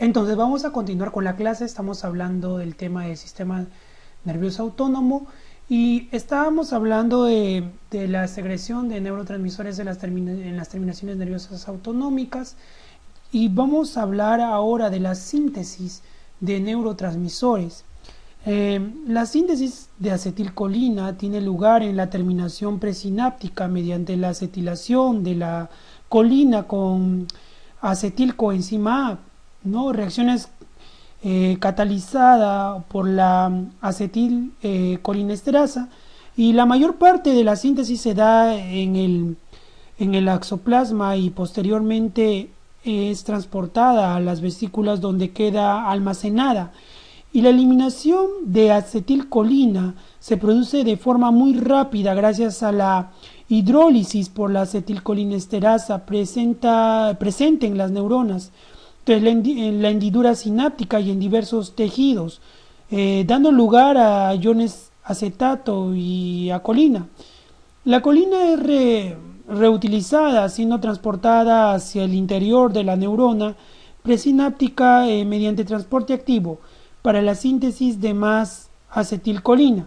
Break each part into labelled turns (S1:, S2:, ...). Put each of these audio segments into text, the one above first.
S1: Entonces vamos a continuar con la clase. Estamos hablando del tema del sistema nervioso autónomo y estábamos hablando de la secreción de neurotransmisores en las terminaciones nerviosas autonómicas, y vamos a hablar ahora de la síntesis de neurotransmisores. La síntesis de acetilcolina tiene lugar en la terminación presináptica mediante la acetilación de la colina con acetilcoenzima A, ¿no? Reacciones catalizada por la acetilcolinesterasa, y la mayor parte de la síntesis se da en el axoplasma y posteriormente es transportada a las vesículas donde queda almacenada, y la eliminación de acetilcolina se produce de forma muy rápida gracias a la hidrólisis por la acetilcolinesterasa presente en las neuronas, en la hendidura sináptica y en diversos tejidos, dando lugar a iones acetato y a colina. La colina es reutilizada, siendo transportada hacia el interior de la neurona presináptica mediante transporte activo para la síntesis de más acetilcolina.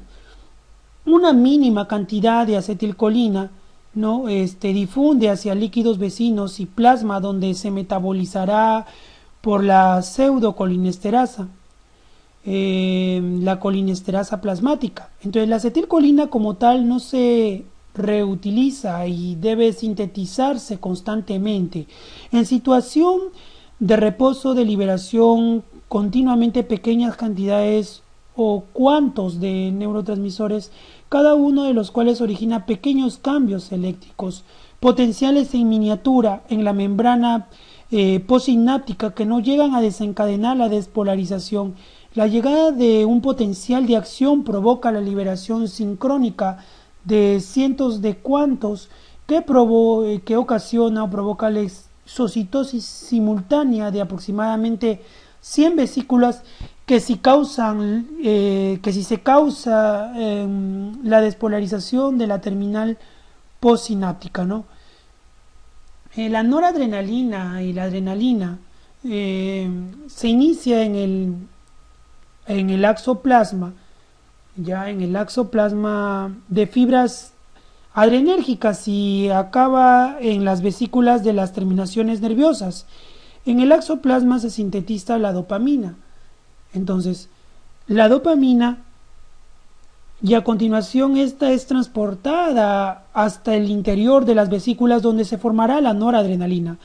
S1: Una mínima cantidad de acetilcolina difunde hacia líquidos vecinos y plasma, donde se metabolizará por la pseudocolinesterasa, la colinesterasa plasmática. Entonces la acetilcolina como tal no se reutiliza y debe sintetizarse constantemente. En situación de reposo de liberación, continuamente pequeñas cantidades o cuantos de neurotransmisores, cada uno de los cuales origina pequeños cambios eléctricos potenciales en miniatura en la membrana postsináptica, que no llegan a desencadenar la despolarización. La llegada de un potencial de acción provoca la liberación sincrónica de cientos de cuantos que ocasiona o provoca la exocitosis simultánea de aproximadamente 100 vesículas, que si se causa la despolarización de la terminal postsináptica, ¿no? La noradrenalina y la adrenalina se inicia en el axoplasma, ya en el axoplasma de fibras adrenérgicas, y acaba en las vesículas de las terminaciones nerviosas. En el axoplasma se sintetiza la dopamina. Entonces, la dopamina, y a continuación esta es transportada hasta el interior de las vesículas, donde se formará la noradrenalina.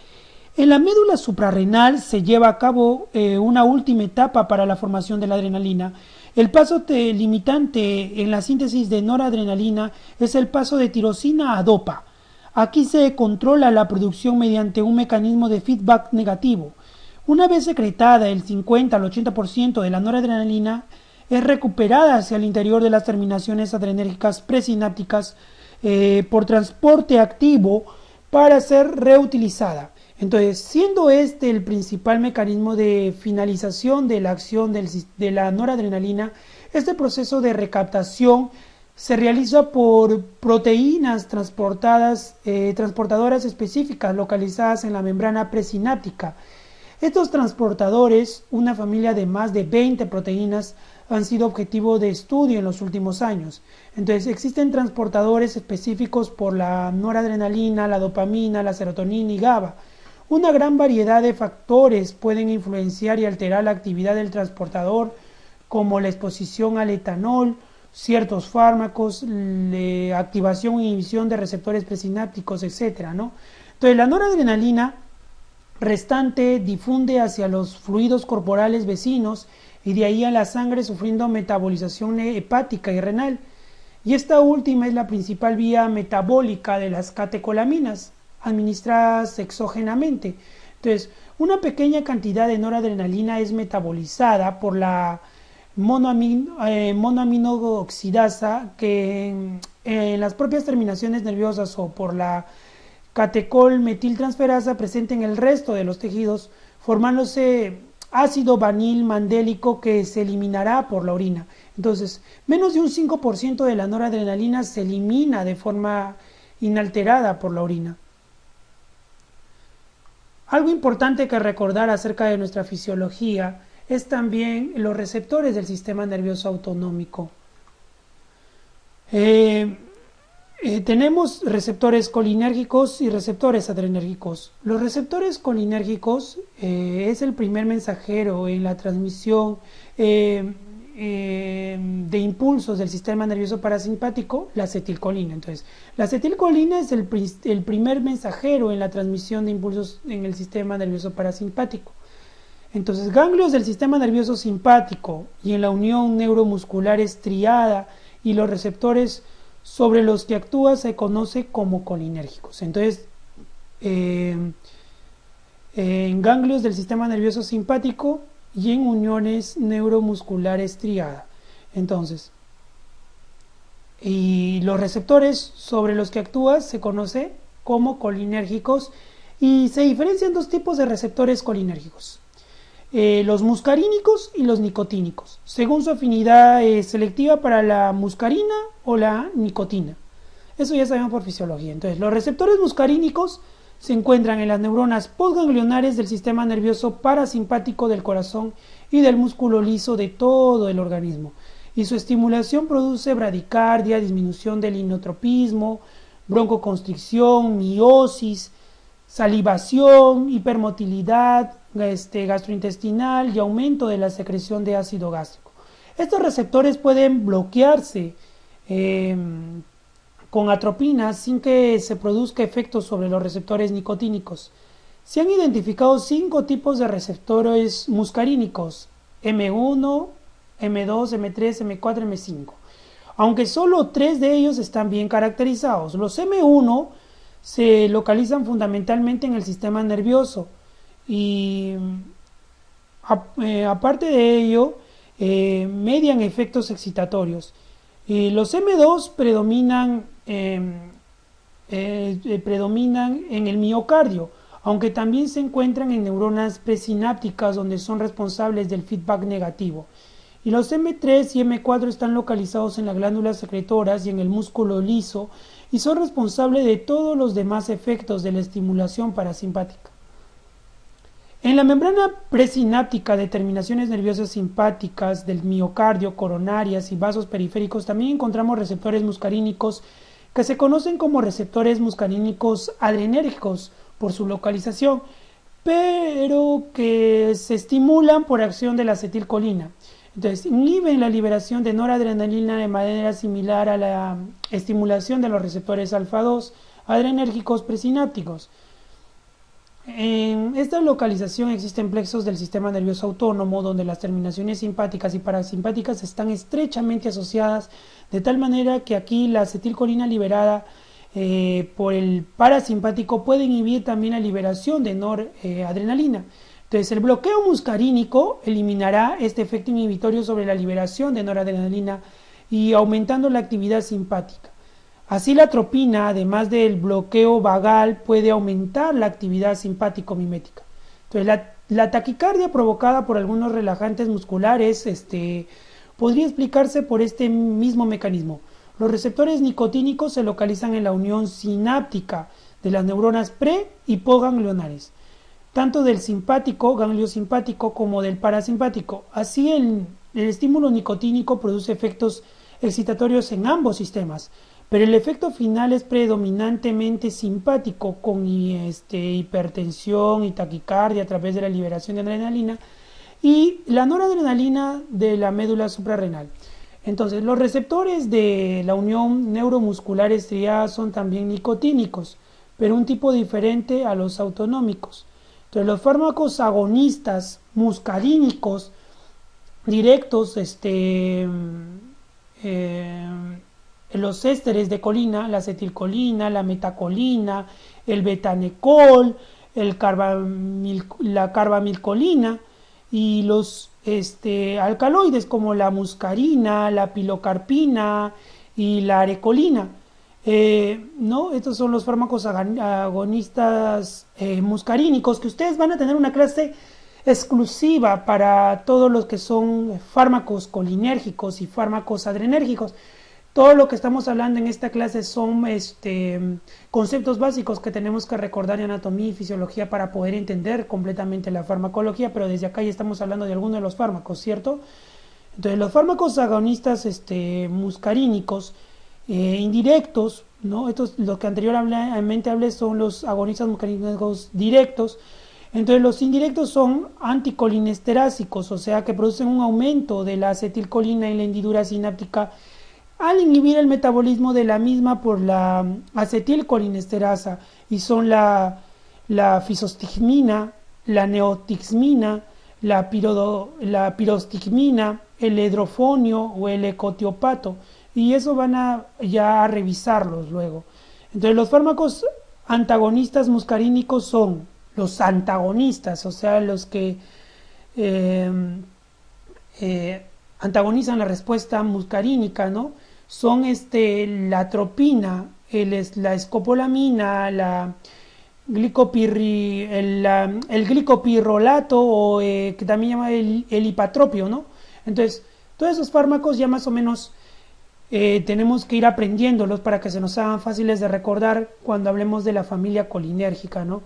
S1: En la médula suprarrenal se lleva a cabo una última etapa para la formación de la adrenalina. El paso limitante en la síntesis de noradrenalina es el paso de tirosina a dopa. Aquí se controla la producción mediante un mecanismo de feedback negativo. Una vez secretada, el 50 al 80% de la noradrenalina es recuperada hacia el interior de las terminaciones adrenérgicas presinápticas por transporte activo para ser reutilizada. Entonces, siendo este el principal mecanismo de finalización de la acción de la noradrenalina, este proceso de recaptación se realiza por proteínas transportadoras específicas localizadas en la membrana presináptica. Estos transportadores, una familia de más de 20 proteínas, han sido objetivo de estudio en los últimos años. Entonces, existen transportadores específicos por la noradrenalina, la dopamina, la serotonina y GABA. Una gran variedad de factores pueden influenciar y alterar la actividad del transportador, como la exposición al etanol, ciertos fármacos, la activación e inhibición de receptores presinápticos, etc., ¿no? Entonces, la noradrenalina restante difunde hacia los fluidos corporales vecinos y de ahí a la sangre, sufriendo metabolización hepática y renal. Y esta última es la principal vía metabólica de las catecolaminas, administradas exógenamente. Entonces, una pequeña cantidad de noradrenalina es metabolizada por la monoaminooxidasa, que en las propias terminaciones nerviosas, o por la catecol-metiltransferasa presente en el resto de los tejidos, formándose ácido vanil mandélico que se eliminará por la orina. Entonces, menos de un 5% de la noradrenalina se elimina de forma inalterada por la orina. Algo importante que recordar acerca de nuestra fisiología es también los receptores del sistema nervioso autonómico. Tenemos receptores colinérgicos y receptores adrenérgicos. Los receptores colinérgicos es el primer mensajero en la transmisión de impulsos del sistema nervioso parasimpático, la acetilcolina. Entonces, la acetilcolina es el primer mensajero en la transmisión de impulsos en el sistema nervioso parasimpático. Entonces, ganglios del sistema nervioso simpático y en la unión neuromuscular estriada y los receptores sobre los que actúa se conoce como colinérgicos. Entonces, en ganglios del sistema nervioso simpático y en uniones neuromuscular estriada. Entonces, y los receptores sobre los que actúa se conoce como colinérgicos y se diferencian dos tipos de receptores colinérgicos. Los muscarínicos y los nicotínicos, según su afinidad selectiva para la muscarina o la nicotina. Eso ya sabemos por fisiología. Entonces, los receptores muscarínicos se encuentran en las neuronas postganglionares del sistema nervioso parasimpático del corazón y del músculo liso de todo el organismo. Y su estimulación produce bradicardia, disminución del inotropismo, broncoconstricción, miosis, salivación, hipermotilidad gastrointestinal y aumento de la secreción de ácido gástrico. Estos receptores pueden bloquearse con atropinas sin que se produzca efectos sobre los receptores nicotínicos. Se han identificado 5 tipos de receptores muscarínicos: M1, M2, M3, M4, M5. Aunque solo 3 de ellos están bien caracterizados. Los M1 se localizan fundamentalmente en el sistema nervioso y aparte de ello median efectos excitatorios. Los M2 predominan en el miocardio, aunque también se encuentran en neuronas presinápticas donde son responsables del feedback negativo. Y los M3 y M4 están localizados en las glándulas secretoras y en el músculo liso y son responsables de todos los demás efectos de la estimulación parasimpática. En la membrana presináptica de terminaciones nerviosas simpáticas del miocardio, coronarias y vasos periféricos también encontramos receptores muscarínicos que se conocen como receptores muscarínicos adrenérgicos por su localización, pero que se estimulan por acción de la acetilcolina. Entonces, inhiben la liberación de noradrenalina de manera similar a la estimulación de los receptores alfa-2 adrenérgicos presinápticos. En esta localización existen plexos del sistema nervioso autónomo donde las terminaciones simpáticas y parasimpáticas están estrechamente asociadas, de tal manera que aquí la acetilcolina liberada por el parasimpático puede inhibir también la liberación de noradrenalina. Entonces, el bloqueo muscarínico eliminará este efecto inhibitorio sobre la liberación de noradrenalina y aumentando la actividad simpática. Así, la atropina, además del bloqueo vagal, puede aumentar la actividad simpático-mimética. Entonces, la taquicardia provocada por algunos relajantes musculares podría explicarse por este mismo mecanismo. Los receptores nicotínicos se localizan en la unión sináptica de las neuronas pre- y postganglionares, tanto del simpático, ganglio simpático, como del parasimpático. Así, el estímulo nicotínico produce efectos excitatorios en ambos sistemas, pero el efecto final es predominantemente simpático, con hipertensión y taquicardia a través de la liberación de adrenalina y la noradrenalina de la médula suprarrenal. Entonces, los receptores de la unión neuromuscular estriada son también nicotínicos, pero un tipo diferente a los autonómicos. Entonces, los fármacos agonistas muscarínicos directos, los ésteres de colina, la acetilcolina, la metacolina, el betanecol, la carbamilcolina y los alcaloides como la muscarina, la pilocarpina y la arecolina. Estos son los fármacos agonistas muscarínicos, que ustedes van a tener una clase exclusiva para todos los que son fármacos colinérgicos y fármacos adrenérgicos. todo lo que estamos hablando en esta clase son conceptos básicos que tenemos que recordar en anatomía y fisiología para poder entender completamente la farmacología, pero desde acá ya estamos hablando de algunos de los fármacos, ¿cierto? Entonces los fármacos agonistas muscarínicos indirectos, ¿no? Estos, los que anteriormente hablé son los agonistas muscarínicos directos. Entonces los indirectos son anticolinesterásicos, o sea que producen un aumento de la acetilcolina en la hendidura sináptica al inhibir el metabolismo de la misma por la acetilcolinesterasa, y son la fisostigmina, la neotixmina, la pirostigmina, el hidrofonio o el ecotiopato, y eso van a revisarlos luego. Entonces los fármacos antagonistas muscarínicos son los antagonistas, o sea, los que antagonizan la respuesta muscarínica, ¿no? Son la atropina, la escopolamina, el glicopirrolato, o que también llama el hipatropio, ¿no? Entonces, todos esos fármacos ya más o menos tenemos que ir aprendiéndolos para que se nos hagan fáciles de recordar cuando hablemos de la familia colinérgica, ¿no?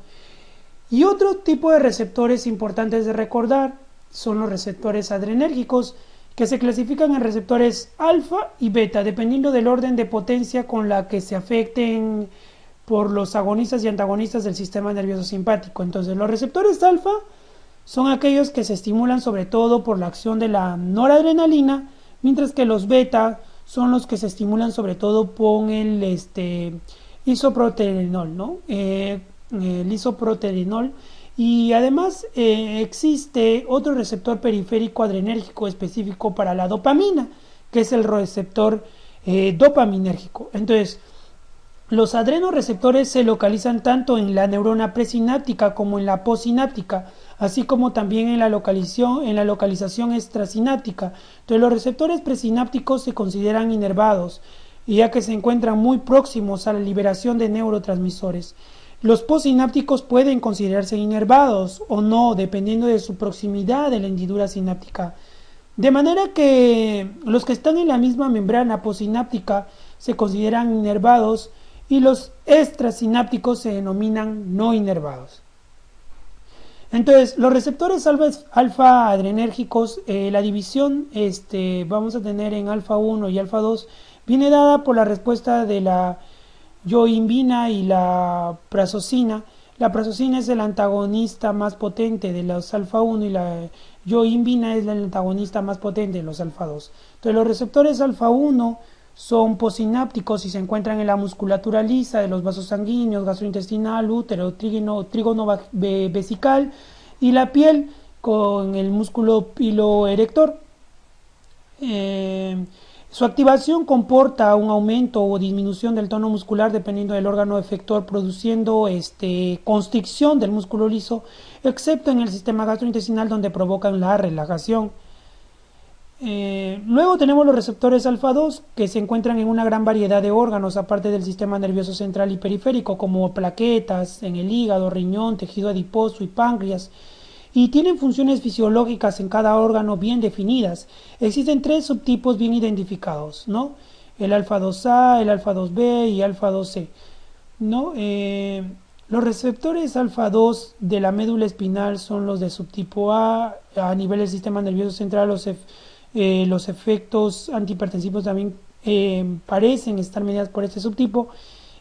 S1: Y otro tipo de receptores importantes de recordar son los receptores adrenérgicos, que se clasifican en receptores alfa y beta, dependiendo del orden de potencia con la que se afecten por los agonistas y antagonistas del sistema nervioso simpático. Entonces, los receptores alfa son aquellos que se estimulan sobre todo por la acción de la noradrenalina, mientras que los beta son los que se estimulan sobre todo por el isoproterenol, ¿no? El isoproterenol. Y además existe otro receptor periférico adrenérgico específico para la dopamina, que es el receptor dopaminérgico. Entonces, los adrenoreceptores se localizan tanto en la neurona presináptica como en la postsináptica, así como también en la localización extrasináptica. Entonces, los receptores presinápticos se consideran inervados, ya que se encuentran muy próximos a la liberación de neurotransmisores. Los postsinápticos pueden considerarse inervados o no, dependiendo de su proximidad de la hendidura sináptica. De manera que los que están en la misma membrana postsináptica se consideran inervados y los extrasinápticos se denominan no inervados. Entonces, los receptores alfa adrenérgicos, la división vamos a tener en alfa 1 y alfa 2, viene dada por la respuesta de la yohimbina y la prazosina. La prazosina es el antagonista más potente de los alfa 1 y la yohimbina es el antagonista más potente de los alfa 2. Entonces los receptores alfa 1 son postsinápticos y se encuentran en la musculatura lisa de los vasos sanguíneos, gastrointestinal, útero, trígono vesical y la piel con el músculo piloerector. Su activación comporta un aumento o disminución del tono muscular dependiendo del órgano efector, produciendo constricción del músculo liso, excepto en el sistema gastrointestinal donde provocan la relajación. Luego tenemos los receptores alfa 2 que se encuentran en una gran variedad de órganos aparte del sistema nervioso central y periférico, como plaquetas en el hígado, riñón, tejido adiposo y páncreas, y tienen funciones fisiológicas en cada órgano bien definidas. Existen 3 subtipos bien identificados, ¿no? El alfa 2A, el alfa 2B y alfa 2C, ¿no? Los receptores alfa 2 de la médula espinal son los de subtipo A nivel del sistema nervioso central. Los efectos antihipertensivos también parecen estar mediados por este subtipo,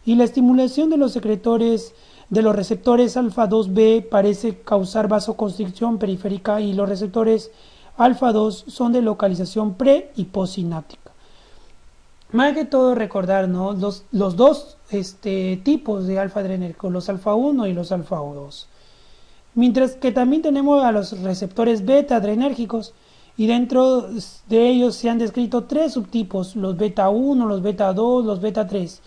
S1: y la estimulación de los secretores de los receptores alfa 2B parece causar vasoconstricción periférica, y los receptores alfa 2 son de localización pre y postsináptica. Más que todo recordar, ¿no?, los dos tipos de alfa adrenérgicos, los alfa 1 y los alfa 2. Mientras que también tenemos a los receptores beta adrenérgicos, y dentro de ellos se han descrito 3 subtipos: los beta 1, los beta 2, los beta 3.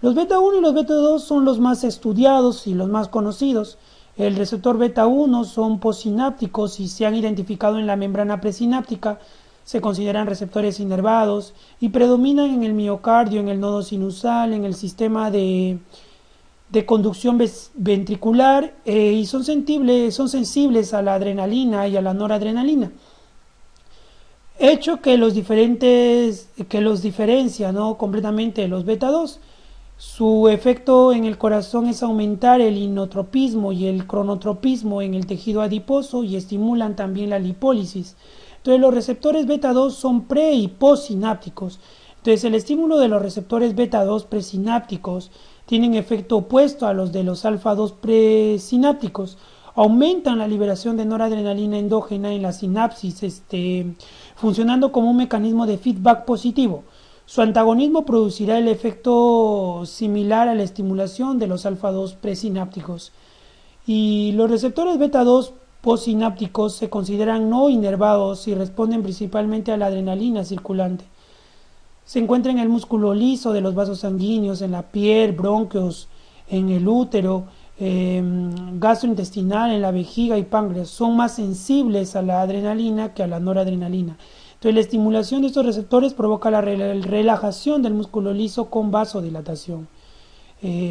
S1: Los beta 1 y los beta 2 son los más estudiados y los más conocidos. El receptor beta 1 son postsinápticos y se han identificado en la membrana presináptica. Se consideran receptores inervados y predominan en el miocardio, en el nodo sinusal, en el sistema de conducción ventricular, y son sensibles a la adrenalina y a la noradrenalina. hecho que los diferencia, ¿no?, completamente de los beta 2. Su efecto en el corazón es aumentar el inotropismo y el cronotropismo en el tejido adiposo y estimulan también la lipólisis. Entonces los receptores beta 2 son pre y postsinápticos. Entonces el estímulo de los receptores beta 2 presinápticos tienen efecto opuesto a los de los alfa 2 presinápticos. Aumentan la liberación de noradrenalina endógena en la sinapsis, funcionando como un mecanismo de feedback positivo. Su antagonismo producirá el efecto similar a la estimulación de los alfa 2 presinápticos. Y los receptores beta 2 postsinápticos se consideran no inervados y responden principalmente a la adrenalina circulante. Se encuentra en el músculo liso de los vasos sanguíneos, en la piel, bronquios, en el útero, gastrointestinal, en la vejiga y páncreas. Son más sensibles a la adrenalina que a la noradrenalina. Entonces la estimulación de estos receptores provoca la relajación del músculo liso con vasodilatación,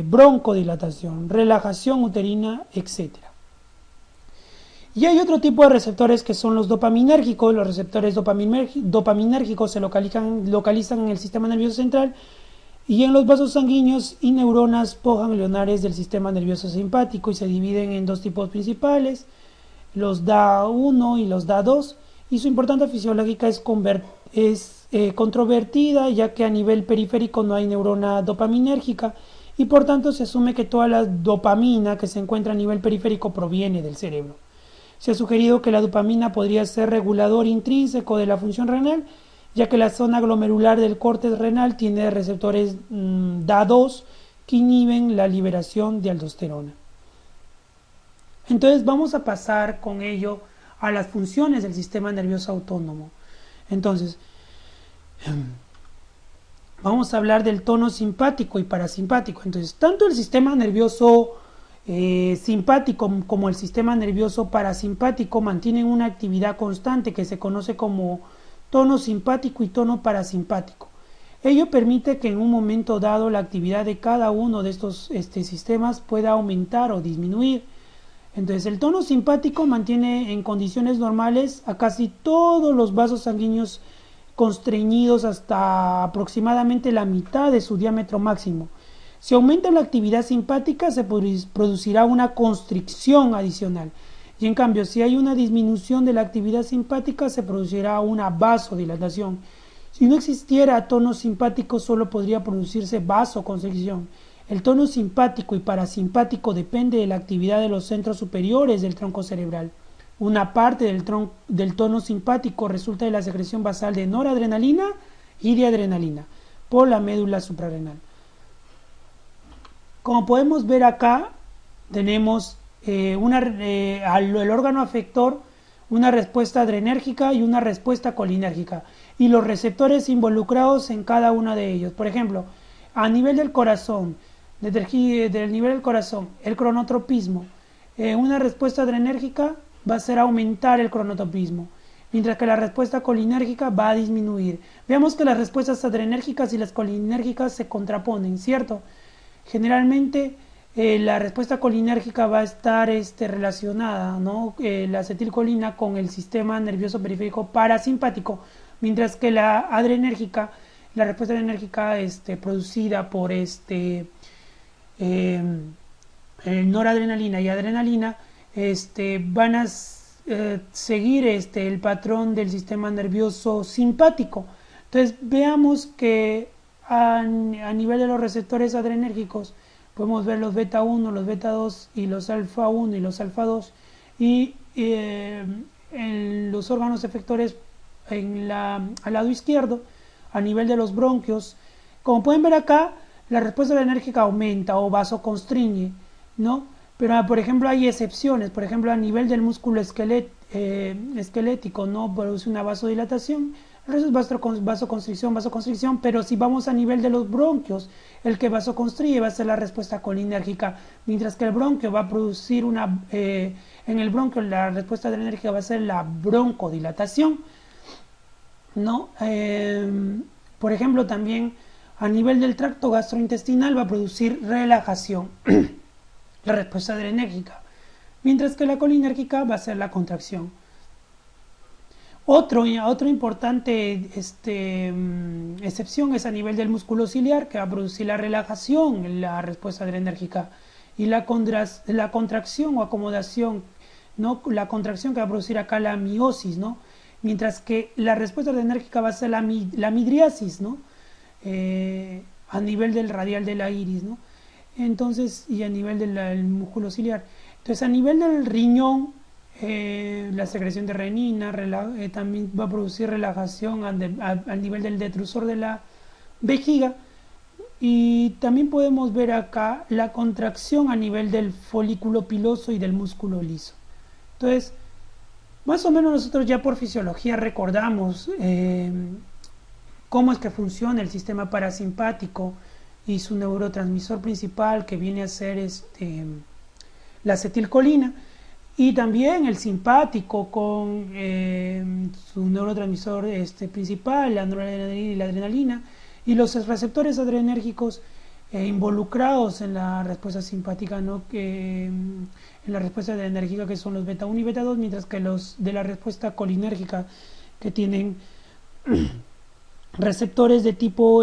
S1: broncodilatación, relajación uterina, etc. Y hay otro tipo de receptores que son los dopaminérgicos. Los receptores dopaminérgicos se localizan en el sistema nervioso central y en los vasos sanguíneos y neuronas postganglionares del sistema nervioso simpático, y se dividen en dos tipos principales, los DA1 y los DA2, y su importancia fisiológica es controvertida, ya que a nivel periférico no hay neurona dopaminérgica y por tanto se asume que toda la dopamina que se encuentra a nivel periférico proviene del cerebro. Se ha sugerido que la dopamina podría ser regulador intrínseco de la función renal, ya que la zona glomerular del córtex renal tiene receptores DA2 que inhiben la liberación de aldosterona. Entonces vamos a pasar con ello a las funciones del sistema nervioso autónomo. Entonces, vamos a hablar del tono simpático y parasimpático. Entonces, tanto el sistema nervioso simpático como el sistema nervioso parasimpático mantienen una actividad constante que se conoce como tono simpático y tono parasimpático. Ello permite que en un momento dado la actividad de cada uno de estos sistemas pueda aumentar o disminuir. Entonces el tono simpático mantiene en condiciones normales a casi todos los vasos sanguíneos constreñidos hasta aproximadamente la mitad de su diámetro máximo. Si aumenta la actividad simpática, se producirá una constricción adicional. Y en cambio, si hay una disminución de la actividad simpática, se producirá una vasodilatación. Si no existiera tono simpático, solo podría producirse vasoconstricción. El tono simpático y parasimpático depende de la actividad de los centros superiores del tronco cerebral. Una parte del tono simpático resulta de la secreción basal de noradrenalina y de adrenalina por la médula suprarrenal. Como podemos ver acá, tenemos al órgano afector una respuesta adrenérgica y una respuesta colinérgica, y los receptores involucrados en cada una de ellos. Por ejemplo, a nivel del corazón, del nivel del corazón, el cronotropismo, una respuesta adrenérgica va a ser aumentar el cronotropismo, mientras que la respuesta colinérgica va a disminuir. Veamos que las respuestas adrenérgicas y las colinérgicas se contraponen, ¿cierto? Generalmente la respuesta colinérgica va a estar relacionada, ¿no?, la acetilcolina con el sistema nervioso periférico parasimpático, mientras que la adrenérgica, la respuesta adrenérgica producida por noradrenalina y adrenalina van a seguir el patrón del sistema nervioso simpático. Entonces veamos que a nivel de los receptores adrenérgicos podemos ver los beta 1, los beta 2 y los alfa 1 y los alfa 2, y en los órganos efectores al lado izquierdo, a nivel de los bronquios, como pueden ver acá, la respuesta adrenérgica aumenta o vasoconstriñe, ¿no? Pero por ejemplo hay excepciones. Por ejemplo, a nivel del músculo esquelético no produce una vasodilatación. Eso es vasoconstricción, pero si vamos a nivel de los bronquios, el que vasoconstriye va a ser la respuesta colinérgica, mientras que el bronquio va a producir en el bronquio la respuesta adrenérgica va a ser la broncodilatación, ¿no? Por ejemplo, también a nivel del tracto gastrointestinal va a producir relajación, la respuesta adrenérgica, mientras que la colinérgica va a ser la contracción. Otro importante excepción es a nivel del músculo ciliar, que va a producir la relajación, la respuesta adrenérgica, y la contracción o acomodación, ¿no? La contracción que va a producir acá la miosis, ¿no? Mientras que la respuesta adrenérgica va a ser la midriasis, ¿no? A nivel del radial de la iris, ¿no? Entonces, y a nivel del músculo ciliar. Entonces, a nivel del riñón, la secreción de renina también va a producir relajación al nivel del detrusor de la vejiga, y también podemos ver acá la contracción a nivel del folículo piloso y del músculo liso. Entonces, más o menos nosotros ya por fisiología recordamos cómo es que funciona el sistema parasimpático y su neurotransmisor principal, que viene a ser la acetilcolina, y también el simpático con su neurotransmisor principal, la noradrenalina y la adrenalina, y los receptores adrenérgicos involucrados en la respuesta simpática, ¿no? En la respuesta adrenérgica, que son los beta 1 y beta 2, mientras que los de la respuesta colinérgica, que tienen receptores de tipo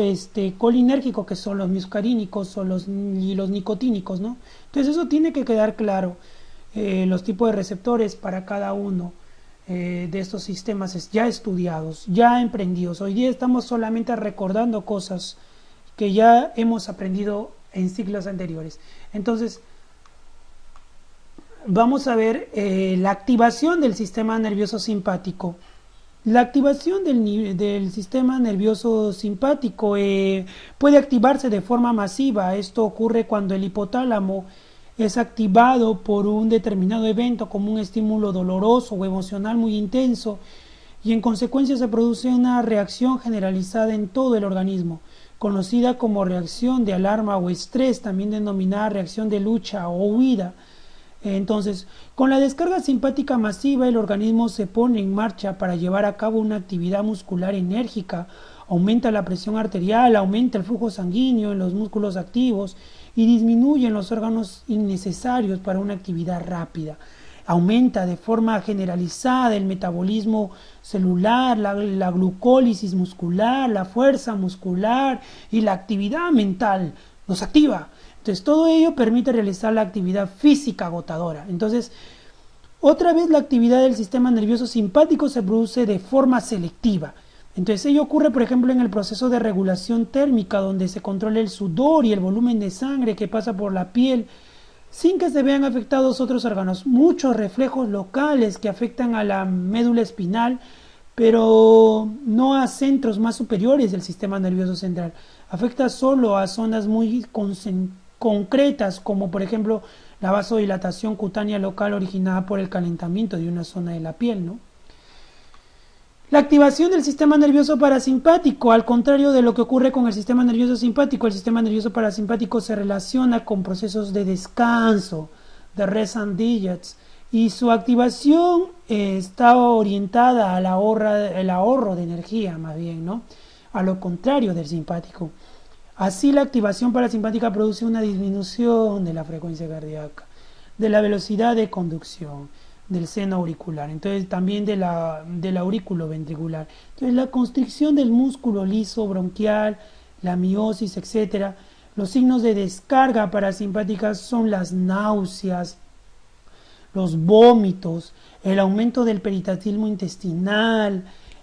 S1: colinérgico, que son los muscarínicos y los nicotínicos, ¿no? Entonces eso tiene que quedar claro, los tipos de receptores para cada uno de estos sistemas ya estudiados, ya emprendidos. Hoy día estamos solamente recordando cosas que ya hemos aprendido en ciclos anteriores. Entonces, vamos a ver la activación del sistema nervioso simpático. La activación del sistema nervioso simpático puede activarse de forma masiva. Esto ocurre cuando el hipotálamo es activado por un determinado evento, como un estímulo doloroso o emocional muy intenso, y en consecuencia se produce una reacción generalizada en todo el organismo, conocida como reacción de alarma o estrés, también denominada reacción de lucha o huida. Entonces, con la descarga simpática masiva, el organismo se pone en marcha para llevar a cabo una actividad muscular enérgica, aumenta la presión arterial, aumenta el flujo sanguíneo en los músculos activos y disminuye en los órganos innecesarios para una actividad rápida. Aumenta de forma generalizada el metabolismo celular, la glucólisis muscular, la fuerza muscular y la actividad mental. Nos activa. Entonces, todo ello permite realizar la actividad física agotadora. Entonces, otra vez la actividad del sistema nervioso simpático se produce de forma selectiva. Entonces, ello ocurre, por ejemplo, en el proceso de regulación térmica, donde se controla el sudor y el volumen de sangre que pasa por la piel, sin que se vean afectados otros órganos. Muchos reflejos locales que afectan a la médula espinal, pero no a centros más superiores del sistema nervioso central. Afecta solo a zonas muy concretas, como por ejemplo la vasodilatación cutánea local originada por el calentamiento de una zona de la piel, ¿no? La activación del sistema nervioso parasimpático, al contrario de lo que ocurre con el sistema nervioso simpático, el sistema nervioso parasimpático se relaciona con procesos de descanso, de rest and digest, y su activación está orientada al ahorro de energía, más bien, ¿no? A lo contrario del simpático. Así, la activación parasimpática produce una disminución de la frecuencia cardíaca, de la velocidad de conducción, del seno auricular, entonces también del aurículo ventricular. Entonces, la constricción del músculo liso bronquial, la miosis, etc. Los signos de descarga parasimpática son las náuseas, los vómitos, el aumento del peritatilismo intestinal,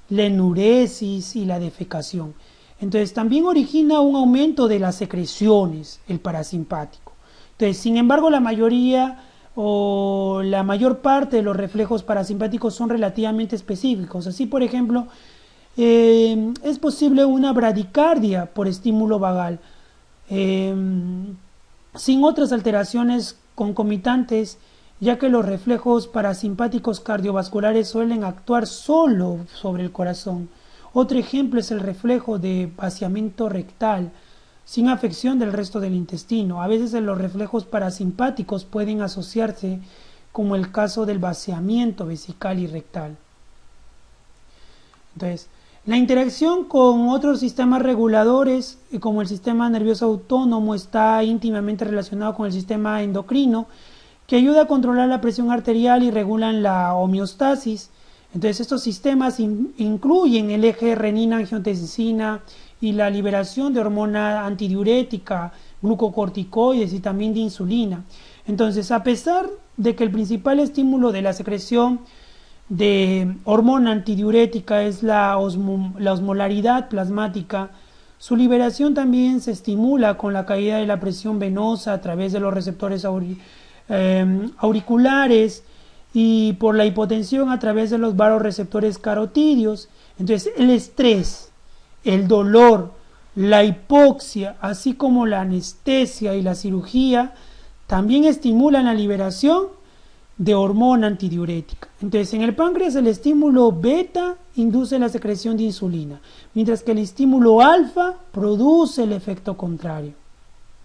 S1: la enuresis y la defecación. Entonces, también origina un aumento de las secreciones, el parasimpático. Entonces, sin embargo, la mayor parte de los reflejos parasimpáticos son relativamente específicos. Así, por ejemplo, es posible una bradicardia por estímulo vagal, sin otras alteraciones concomitantes, ya que los reflejos parasimpáticos cardiovasculares suelen actuar solo sobre el corazón. Otro ejemplo es el reflejo de vaciamiento rectal, sin afección del resto del intestino. A veces los reflejos parasimpáticos pueden asociarse, como el caso del vaciamiento vesical y rectal. Entonces, la interacción con otros sistemas reguladores, como el sistema nervioso autónomo, está íntimamente relacionado con el sistema endocrino, que ayuda a controlar la presión arterial y regulan la homeostasis. Entonces estos sistemas incluyen el eje renina-angiotensina y la liberación de hormona antidiurética, glucocorticoides y también de insulina. Entonces, a pesar de que el principal estímulo de la secreción de hormona antidiurética es la osmolaridad plasmática, su liberación también se estimula con la caída de la presión venosa a través de los receptores auriculares y por la hipotensión a través de los vasoreceptores carotídeos. Entonces el estrés, el dolor, la hipoxia, así como la anestesia y la cirugía, también estimulan la liberación de hormona antidiurética. Entonces en el páncreas el estímulo beta induce la secreción de insulina, mientras que el estímulo alfa produce el efecto contrario,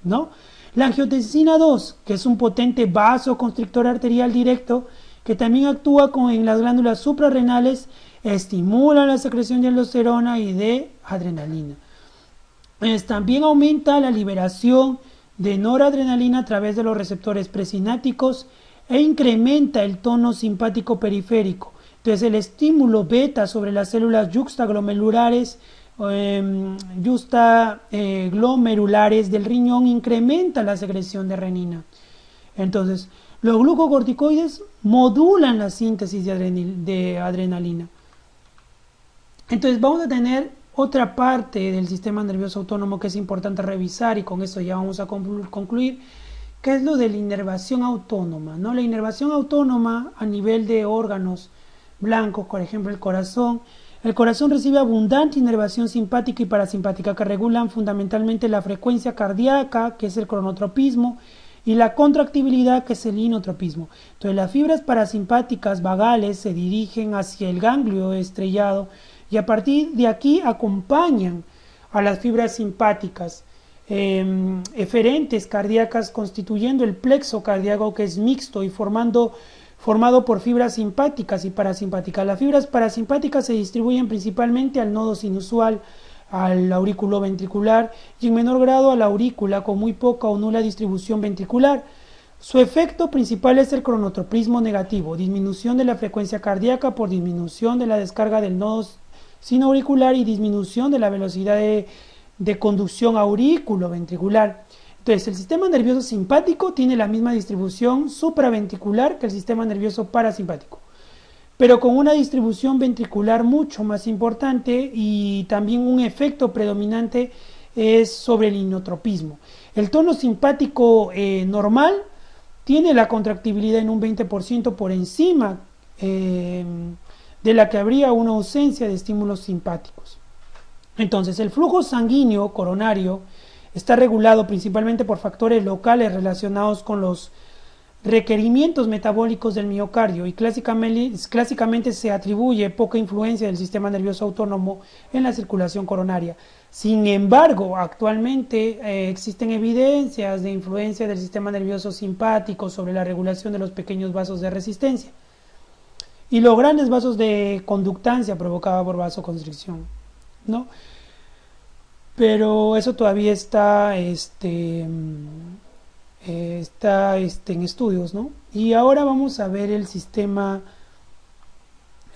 S1: ¿no? La angiotensina 2, que es un potente vasoconstrictor arterial directo, que también actúa en las glándulas suprarrenales, estimula la secreción de aldosterona y de adrenalina. También aumenta la liberación de noradrenalina a través de los receptores presinápticos e incrementa el tono simpático periférico. Entonces el estímulo beta sobre las células yuxtaglomerulares del riñón incrementa la secreción de renina. Entonces los glucocorticoides modulan la síntesis de adrenalina. Entonces vamos a tener otra parte del sistema nervioso autónomo que es importante revisar, y con eso ya vamos a concluir, que es lo de la inervación autónoma, ¿no? La inervación autónoma a nivel de órganos blancos, por ejemplo el corazón. El corazón recibe abundante inervación simpática y parasimpática que regulan fundamentalmente la frecuencia cardíaca, que es el cronotropismo, y la contractibilidad, que es el inotropismo. Entonces las fibras parasimpáticas vagales se dirigen hacia el ganglio estrellado y a partir de aquí acompañan a las fibras simpáticas eferentes cardíacas, constituyendo el plexo cardíaco, que es mixto y formado por fibras simpáticas y parasimpáticas. Las fibras parasimpáticas se distribuyen principalmente al nodo sinusal, al aurículo ventricular y en menor grado a la aurícula, con muy poca o nula distribución ventricular. Su efecto principal es el cronotropismo negativo, disminución de la frecuencia cardíaca por disminución de la descarga del nodo sinoauricular y disminución de la velocidad de conducción auriculoventricular. Entonces el sistema nervioso simpático tiene la misma distribución supraventricular que el sistema nervioso parasimpático, pero con una distribución ventricular mucho más importante, y también un efecto predominante es sobre el inotropismo. El tono simpático normal tiene la contractibilidad en un 20% por encima de la que habría una ausencia de estímulos simpáticos. Entonces el flujo sanguíneo coronario está regulado principalmente por factores locales relacionados con los requerimientos metabólicos del miocardio, y clásicamente se atribuye poca influencia del sistema nervioso autónomo en la circulación coronaria. Sin embargo, actualmente existen evidencias de influencia del sistema nervioso simpático sobre la regulación de los pequeños vasos de resistencia y los grandes vasos de conductancia provocada por vasoconstricción, ¿no? Pero eso todavía está en estudios, ¿no? Y ahora vamos a ver el sistema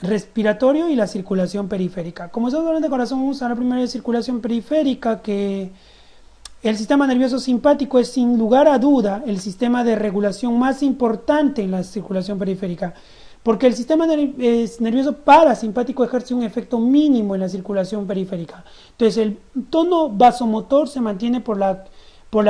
S1: respiratorio y la circulación periférica. Como estamos hablando de corazón, vamos a hablar primero de circulación periférica, que el sistema nervioso simpático es sin lugar a duda el sistema de regulación más importante en la circulación periférica, porque el sistema nervioso parasimpático ejerce un efecto mínimo en la circulación periférica. Entonces el tono vasomotor se mantiene por la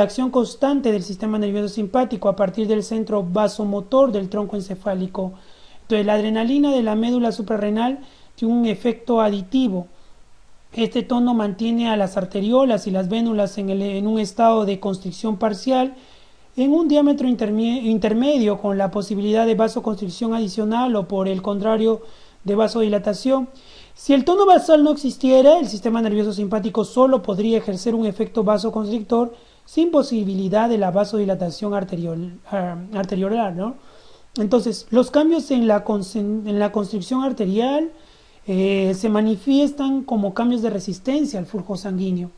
S1: acción constante del sistema nervioso simpático a partir del centro vasomotor del tronco encefálico. Entonces la adrenalina de la médula suprarrenal tiene un efecto aditivo. Este tono mantiene a las arteriolas y las vénulas en un estado de constricción parcial en un diámetro intermedio, con la posibilidad de vasoconstricción adicional o, por el contrario, de vasodilatación. Si el tono basal no existiera, el sistema nervioso simpático solo podría ejercer un efecto vasoconstrictor sin posibilidad de la vasodilatación arteriolar, ¿no? Entonces, los cambios en la constricción arterial se manifiestan como cambios de resistencia al flujo sanguíneo.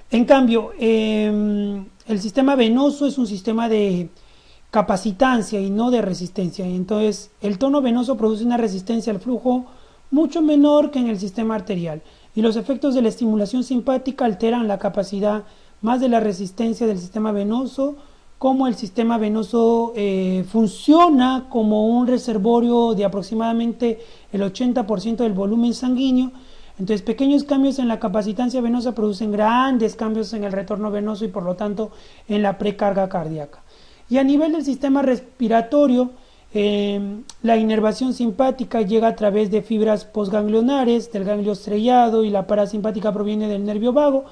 S1: En cambio, el sistema venoso es un sistema de capacitancia y no de resistencia. Entonces el tono venoso produce una resistencia al flujo mucho menor que en el sistema arterial, y los efectos de la estimulación simpática alteran la capacidad más de la resistencia del sistema venoso. Como el sistema venoso funciona como un reservorio de aproximadamente el 80% del volumen sanguíneo, entonces pequeños cambios en la capacitancia venosa producen grandes cambios en el retorno venoso y por lo tanto en la precarga cardíaca. Y a nivel del sistema respiratorio, la inervación simpática llega a través de fibras postganglionares del ganglio estrellado, y la parasimpática proviene del nervio vago.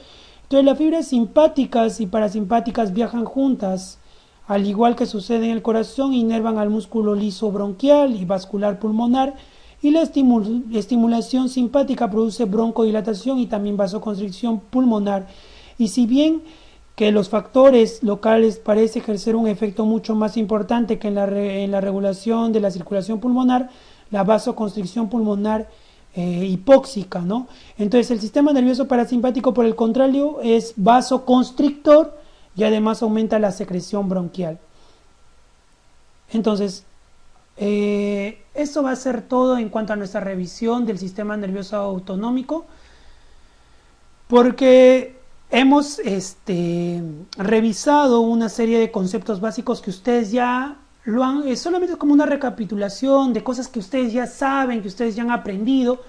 S1: Entonces las fibras simpáticas y parasimpáticas viajan juntas, al igual que sucede en el corazón, inervan al músculo liso bronquial y vascular pulmonar, y la estimulación simpática produce broncodilatación y también vasoconstricción pulmonar. Y si bien que los factores locales parece ejercer un efecto mucho más importante que en la regulación de la circulación pulmonar, la vasoconstricción pulmonar hipóxica, ¿no? Entonces el sistema nervioso parasimpático, por el contrario, es vasoconstrictor y además aumenta la secreción bronquial. Entonces, eso va a ser todo en cuanto a nuestra revisión del sistema nervioso autonómico, porque hemos revisado una serie de conceptos básicos que ustedes ya lo han, solamente como una recapitulación de cosas que ustedes ya saben, que ustedes ya han aprendido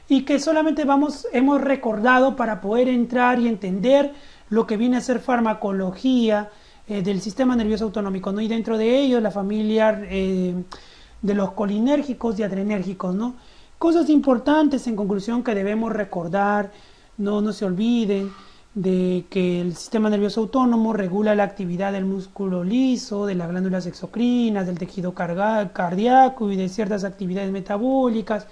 S1: y que solamente hemos recordado para poder entrar y entender lo que viene a ser farmacología del sistema nervioso autonómico, ¿no? Y dentro de ellos la familia de los colinérgicos y adrenérgicos, ¿no? Cosas importantes en conclusión que debemos recordar, no se olviden de que el sistema nervioso autónomo regula la actividad del músculo liso, de las glándulas exocrinas, del tejido cardíaco y de ciertas actividades metabólicas.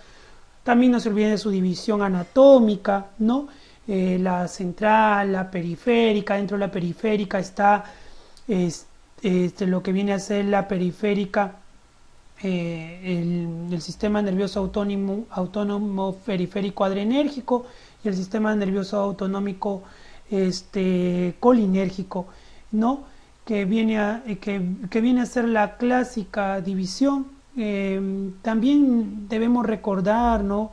S1: También no se olviden de su división anatómica, ¿no? La central, la periférica. Dentro de la periférica está lo que viene a ser la periférica, el sistema nervioso autónomo periférico adrenérgico y el sistema nervioso autonómico colinérgico, ¿no? Que viene a ser la clásica división. También debemos recordar, ¿no?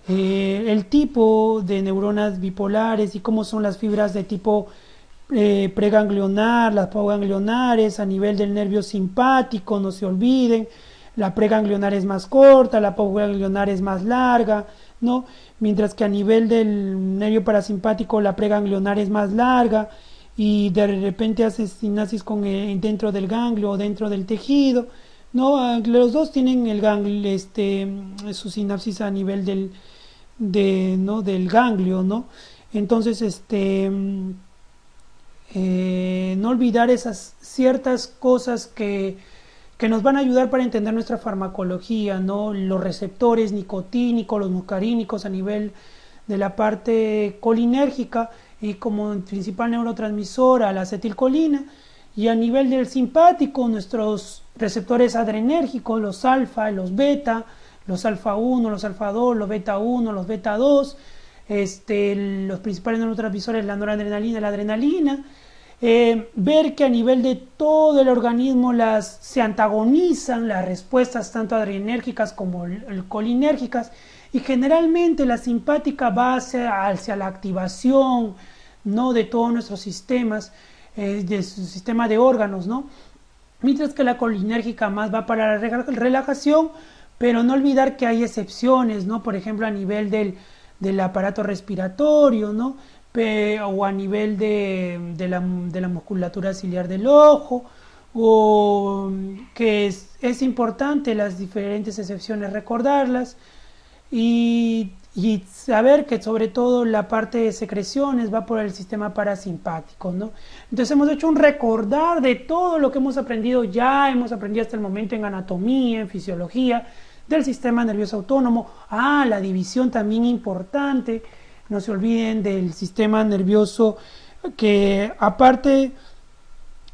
S1: El tipo de neuronas bipolares y cómo son las fibras de tipo preganglionar, las postganglionares a nivel del nervio simpático, no se olviden. La preganglionar es más corta, la postganglionar es más larga, ¿no? Mientras que a nivel del nervio parasimpático la preganglionar es más larga y de repente hace sinapsis dentro del ganglio o dentro del tejido, ¿no? Los dos tienen el ganglio, su sinapsis a nivel del ganglio, ¿no? Entonces, no olvidar esas ciertas cosas que nos van a ayudar para entender nuestra farmacología, ¿no? Los receptores nicotínicos, los muscarínicos a nivel de la parte colinérgica y como principal neurotransmisora la acetilcolina, y a nivel del simpático nuestros receptores adrenérgicos, los alfa, los beta, los alfa 1, los alfa 2, los beta 1, los beta 2, los principales neurotransmisores, la noradrenalina y la adrenalina. Ver que a nivel de todo el organismo se antagonizan las respuestas tanto adrenérgicas como colinérgicas, y generalmente la simpática va hacia la activación, ¿no? De todos nuestros sistemas, de su sistema de órganos, ¿no? Mientras que la colinérgica más va para la relajación, pero no olvidar que hay excepciones, ¿no? Por ejemplo, a nivel del aparato respiratorio, ¿no? O a nivel de la musculatura ciliar del ojo, o que es importante las diferentes excepciones recordarlas y saber que sobre todo la parte de secreciones va por el sistema parasimpático, ¿no? Entonces hemos hecho un recordar de todo lo que hemos aprendido hasta el momento en anatomía, en fisiología del sistema nervioso autónomo. La división también importante. No se olviden del sistema nervioso, que aparte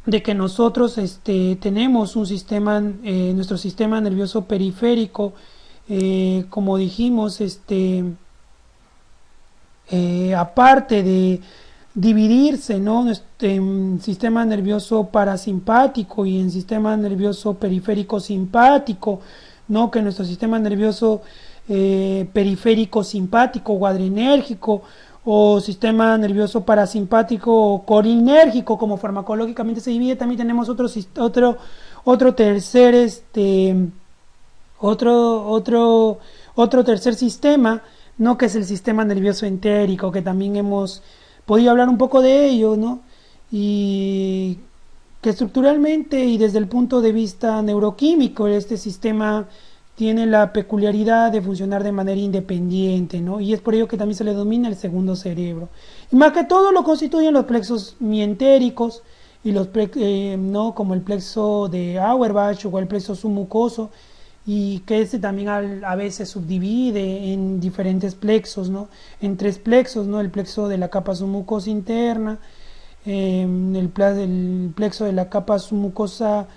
S1: de que nosotros tenemos un sistema, nuestro sistema nervioso periférico, como dijimos, aparte dividirse, ¿no? En sistema nervioso parasimpático y en sistema nervioso periférico simpático, ¿no? Que nuestro sistema nervioso periférico simpático o adrenérgico o sistema nervioso parasimpático o colinérgico, como farmacológicamente se divide. También tenemos otro tercer otro tercer sistema, ¿no? Que es el sistema nervioso entérico, que también hemos podido hablar un poco de ello, ¿no? Y que estructuralmente y desde el punto de vista neuroquímico este sistema tiene la peculiaridad de funcionar de manera independiente, ¿no? Y es por ello que también se le denomina el segundo cerebro. Y más que todo lo constituyen los plexos mientéricos y los ¿no? Como el plexo de Auerbach o el plexo submucoso, y que también a veces subdivide en diferentes plexos, ¿no? En tres plexos, ¿no? El plexo de la capa submucosa interna, el plexo de la capa submucosa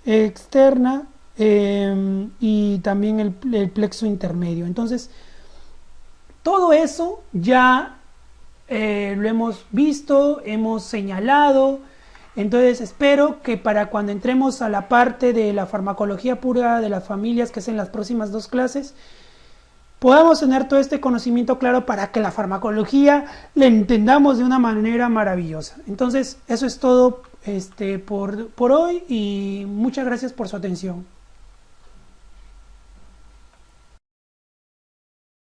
S1: externa, y también el plexo intermedio. Entonces, todo eso ya lo hemos visto, hemos señalado. Entonces espero que para cuando entremos a la parte de la farmacología pura de las familias, que es en las próximas 2 clases, podamos tener todo este conocimiento claro para que la farmacología la entendamos de una manera maravillosa. Entonces eso es todo por hoy y muchas gracias por su atención.